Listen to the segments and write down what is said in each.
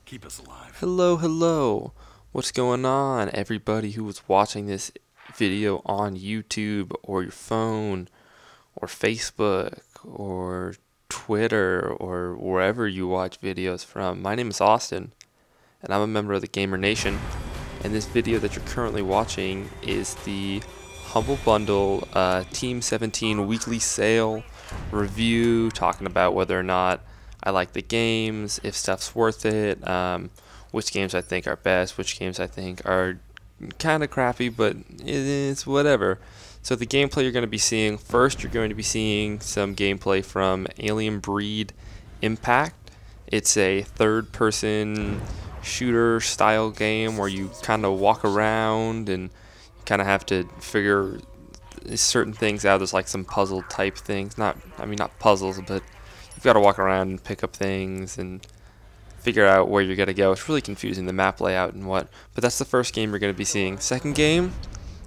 Keep us alive. Hello, hello. What's going on, everybody who was watching this video on YouTube or your phone or Facebook or Twitter or wherever you watch videos from? My name is Austin, and I'm a member of the Gamer Nation. And this video that you're currently watching is the Humble Bundle Team 17 weekly sale review, talking about whether or not I like the games, if stuff's worth it, which games I think are best, which games I think are kind of crappy, but it's whatever. So the gameplay you're going to be seeing, first you're going to be seeing some gameplay from Alien Breed Impact. It's a third-person shooter style game where you kind of walk around and you kind of have to figure certain things out. There's like some puzzle type things, not puzzles, but you've got to walk around and pick up things and figure out where you're going to go. It's really confusing, the map layout and what. But that's the first game you're going to be seeing. Second game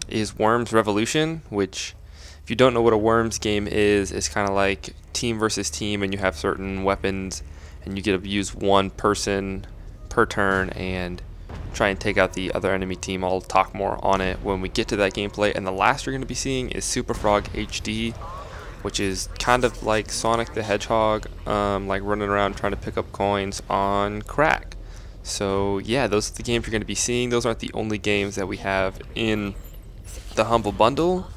is Worms Revolution, which, if you don't know what a Worms game is, it's kind of like team versus team, and you have certain weapons, and you get to use one person per turn and try and take out the other enemy team. I'll talk more on it when we get to that gameplay. And the last you're going to be seeing is Super Frog HD, which is kind of like Sonic the Hedgehog, like running around trying to pick up coins on crack. So yeah, those are the games you're going to be seeing. Those aren't the only games that we have in the Humble Bundle,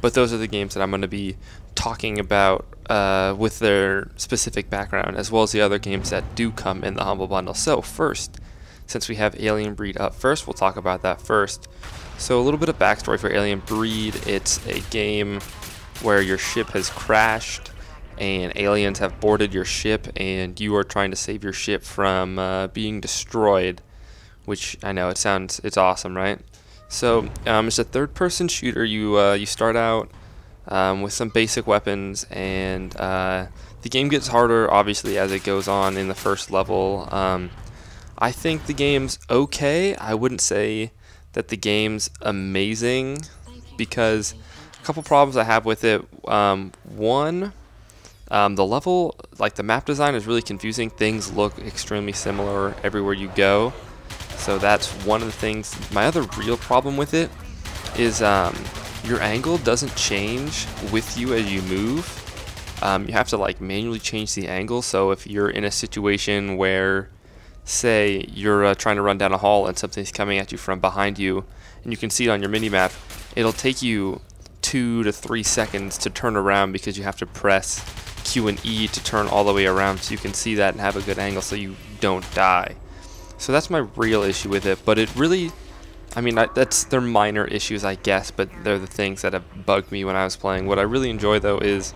but those are the games that I'm going to be talking about with their specific background, as well as the other games that do come in the Humble Bundle. So first, since we have Alien Breed up first, we'll talk about that first. So a little bit of backstory for Alien Breed. It's a game where your ship has crashed and aliens have boarded your ship, and you are trying to save your ship from being destroyed, which I know it's awesome, right? So it's a third-person shooter. You start out with some basic weapons, and the game gets harder obviously as it goes on in the first level. I think the game's okay. I wouldn't say that the game's amazing, because a couple problems I have with it. One, the level, like the map design, is really confusing. Things look extremely similar everywhere you go. So that's one of the things. My other real problem with it is your angle doesn't change with you as you move. You have to like manually change the angle. So if you're in a situation where, say, you're trying to run down a hall and something's coming at you from behind you, and you can see it on your mini-map, it'll take you 2 to 3 seconds to turn around because you have to press Q and E to turn all the way around, so you can see that and have a good angle so you don't die. So that's my real issue with it, but it really, they're minor issues, I guess, but they're the things that have bugged me when I was playing. What I really enjoy, though, is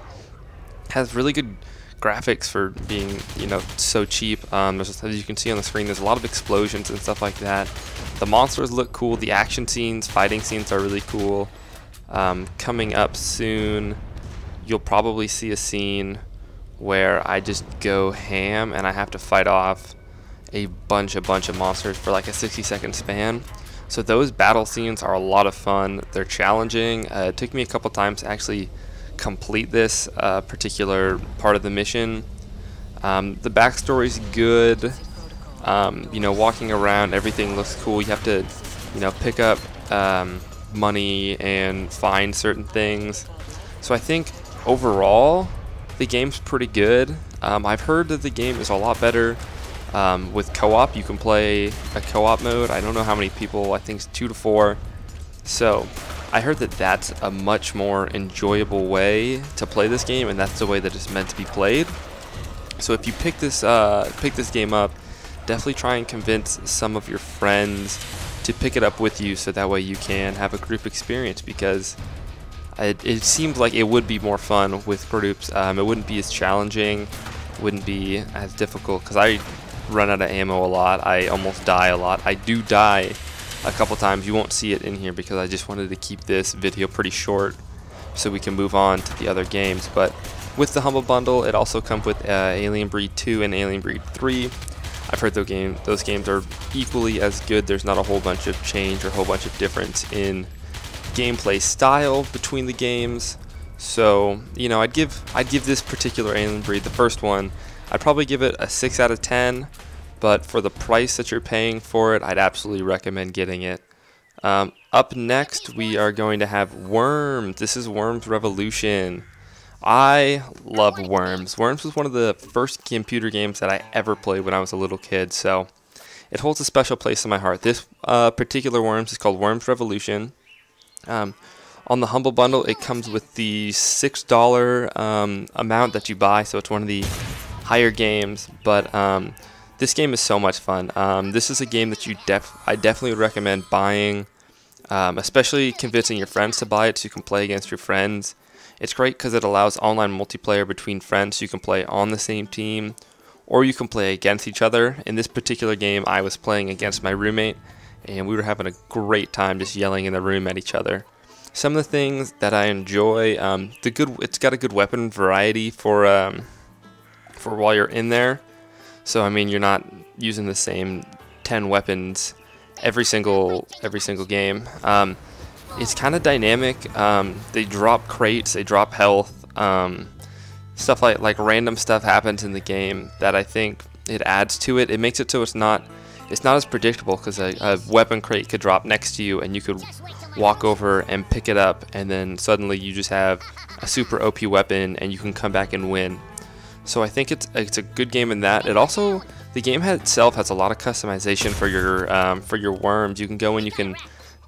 it has really good graphics for being, so cheap. As you can see on the screen, there's a lot of explosions and stuff like that. The monsters look cool. The action scenes, fighting scenes are really cool. Coming up soon, you'll probably see a scene where I just go ham and I have to fight off a bunch of monsters for like a 60-second span. So those battle scenes are a lot of fun. They're challenging. It took me a couple times to actually complete this particular part of the mission. The backstory's good. Walking around, everything looks cool. You have to, pick up money and find certain things. So I think overall the game's pretty good. I've heard that the game is a lot better with co-op. You can play a co-op mode. I don't know how many people. I think it's 2 to 4. So I heard that that's a much more enjoyable way to play this game, and that's the way that it's meant to be played. So if you pick this game up, definitely try and convince some of your friends to pick it up with you, so that way you can have a group experience, because it seems like it would be more fun with groups. It wouldn't be as challenging, wouldn't be as difficult, because I run out of ammo a lot. I almost die a lot. I do die a couple times. You won't see it in here because I just wanted to keep this video pretty short so we can move on to the other games. But with the Humble Bundle, it also comes with Alien Breed 2 and Alien Breed 3. I've heard those games are equally as good. There's not a whole bunch of change or a whole bunch of difference in gameplay style between the games. So, I'd give this particular Alien Breed, the first one, I'd probably give it a 6 out of 10. but for the price that you're paying for it, I'd absolutely recommend getting it. Up next, we are going to have Worms. This is Worms Revolution. I love Worms. Worms was one of the first computer games that I ever played when I was a little kid, so it holds a special place in my heart. This particular Worms is called Worms Revolution. On the Humble Bundle, it comes with the $6 amount that you buy, so it's one of the higher games, but this game is so much fun. This is a game that I definitely would recommend buying, especially convincing your friends to buy it so you can play against your friends. It's great because it allows online multiplayer between friends, so you can play on the same team, or you can play against each other. In this particular game, I was playing against my roommate, and we were having a great time just yelling in the room at each other. Some of the things that I enjoy, it's got a good weapon variety for while you're in there. So I mean, you're not using the same 10 weapons every single game. It's kind of dynamic. They drop crates, they drop health, stuff like random stuff happens in the game that I think it adds to it. It makes it so it's not as predictable, because a weapon crate could drop next to you and you could walk over and pick it up, and then suddenly you just have a super OP weapon and you can come back and win. So I think it's a good game in that. The game itself has a lot of customization for your worms. You can go in, you can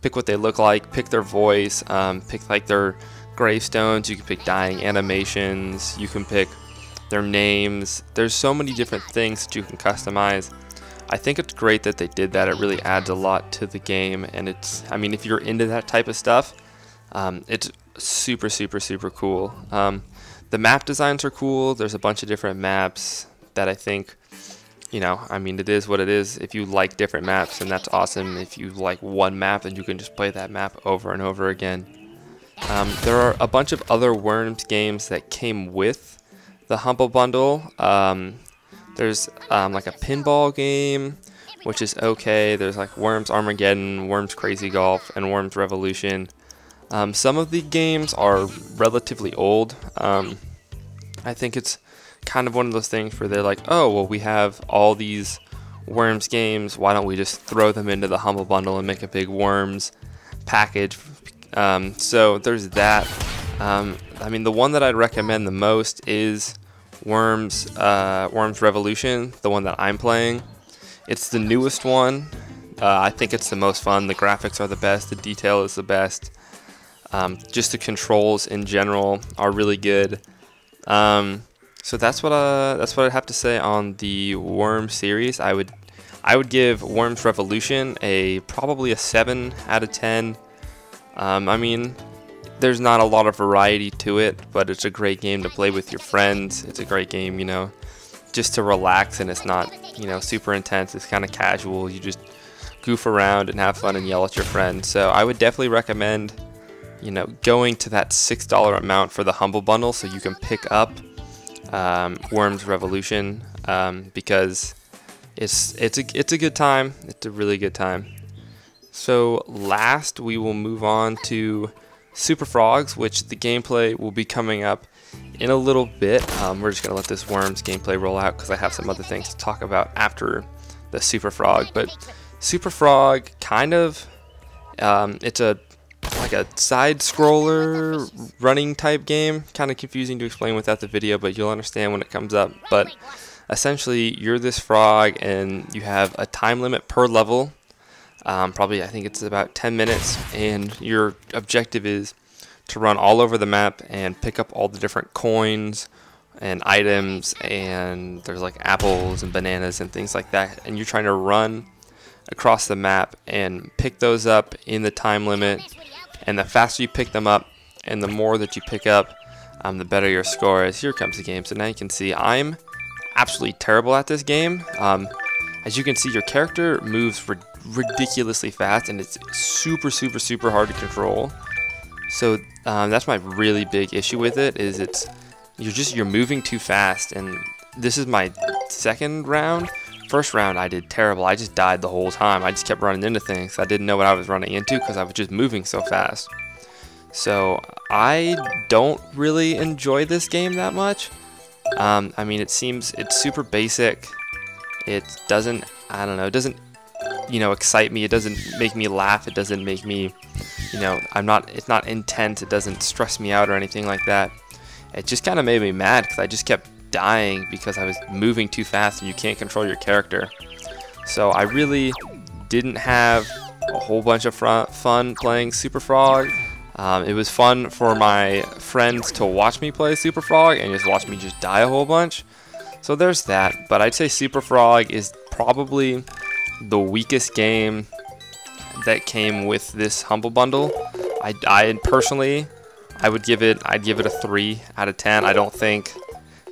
pick what they look like, pick their voice, pick like their gravestones. You can pick dying animations. You can pick their names. There's so many different things that you can customize. I think it's great that they did that. It really adds a lot to the game, and if you're into that type of stuff, it's super, super, super cool. The map designs are cool. There's a bunch of different maps that I think, it is what it is. If you like different maps, then that's awesome. If you like one map, then you can just play that map over and over again. There are a bunch of other Worms games that came with the Humble Bundle. There's like a pinball game, which is okay. There's like Worms Armageddon, Worms Crazy Golf, and Worms Revolution. Some of the games are relatively old. I think it's kind of one of those things where they're like, oh, well, we have all these Worms games. Why don't we just throw them into the Humble Bundle and make a big Worms package? So there's that. The one that I'd recommend the most is Worms Revolution, the one that I'm playing. It's the newest one. I think it's the most fun. The graphics are the best. The detail is the best. Just the controls in general are really good. So that's what I'd have to say on the Worms series. I would give Worms Revolution probably a 7 out of 10. There's not a lot of variety to it, but it's a great game to play with your friends. It's a great game, just to relax, and it's not, super intense. It's kind of casual. You just goof around and have fun and yell at your friends. So I would definitely recommend, going to that $6 amount for the Humble Bundle so you can pick up Worms Revolution, because it's a good time. It's a really good time. So last, we will move on to Super Frogs, which the gameplay will be coming up in a little bit. We're just going to let this Worms gameplay roll out because I have some other things to talk about after the Super Frog. But Super Frog, kind of, it's like a side-scroller running type game. Kind of confusing to explain without the video, but you'll understand when it comes up. But essentially, you're this frog, and you have a time limit per level. Probably, I think it's about 10 minutes, and your objective is to run all over the map and pick up all the different coins and items, and there's like apples and bananas and things like that, and you're trying to run across the map and pick those up in the time limit, and the faster you pick them up and the more that you pick up, the better your score is. Here comes the game. So now you can see I'm absolutely terrible at this game. As you can see, your character moves ridiculously fast, and it's super, super, super hard to control. So that's my really big issue with it, is you're moving too fast. And this is my second round. First round I did terrible. I just died the whole time. I just kept running into things. I didn't know what I was running into because I was just moving so fast. So I don't really enjoy this game that much. It seems it's super basic. It doesn't, I don't know, it doesn't, excite me. It doesn't make me laugh. It doesn't make me, it's not intense. It doesn't stress me out or anything like that. It just kind of made me mad because I just kept dying because I was moving too fast and you can't control your character. So I really didn't have a whole bunch of fun playing Super Frog. It was fun for my friends to watch me play Super Frog and just watch me just die a whole bunch. So there's that, but I'd say Super Frog is probably the weakest game that came with this Humble Bundle. I personally, I'd give it a 3 out of 10. I don't think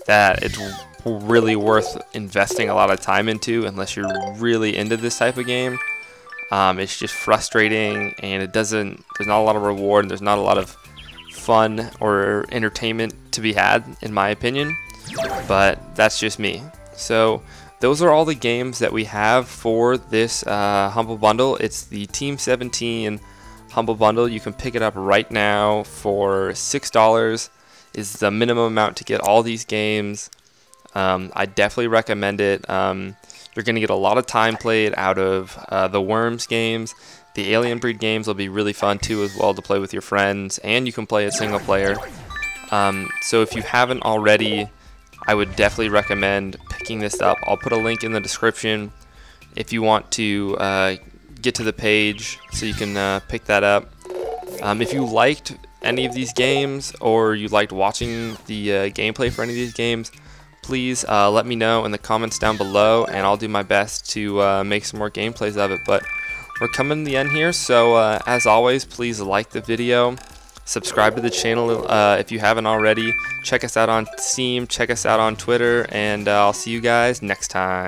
that it's really worth investing a lot of time into unless you're really into this type of game. It's just frustrating, and there's not a lot of reward, and there's not a lot of fun or entertainment to be had, in my opinion. But that's just me. So those are all the games that we have for this Humble Bundle. It's the Team 17 Humble Bundle. You can pick it up right now for $6 is the minimum amount to get all these games. I definitely recommend it. You're going to get a lot of time played out of the Worms games. The Alien Breed games will be really fun too as well to play with your friends, and you can play it single player. So if you haven't already, I would definitely recommend picking this up. I'll put a link in the description if you want to get to the page so you can pick that up. If you liked any of these games or you liked watching the gameplay for any of these games, please let me know in the comments down below, and I'll do my best to make some more gameplays of it. But we're coming to the end here, so as always, please like the video, subscribe to the channel if you haven't already, check us out on Steam, check us out on Twitter, and I'll see you guys next time.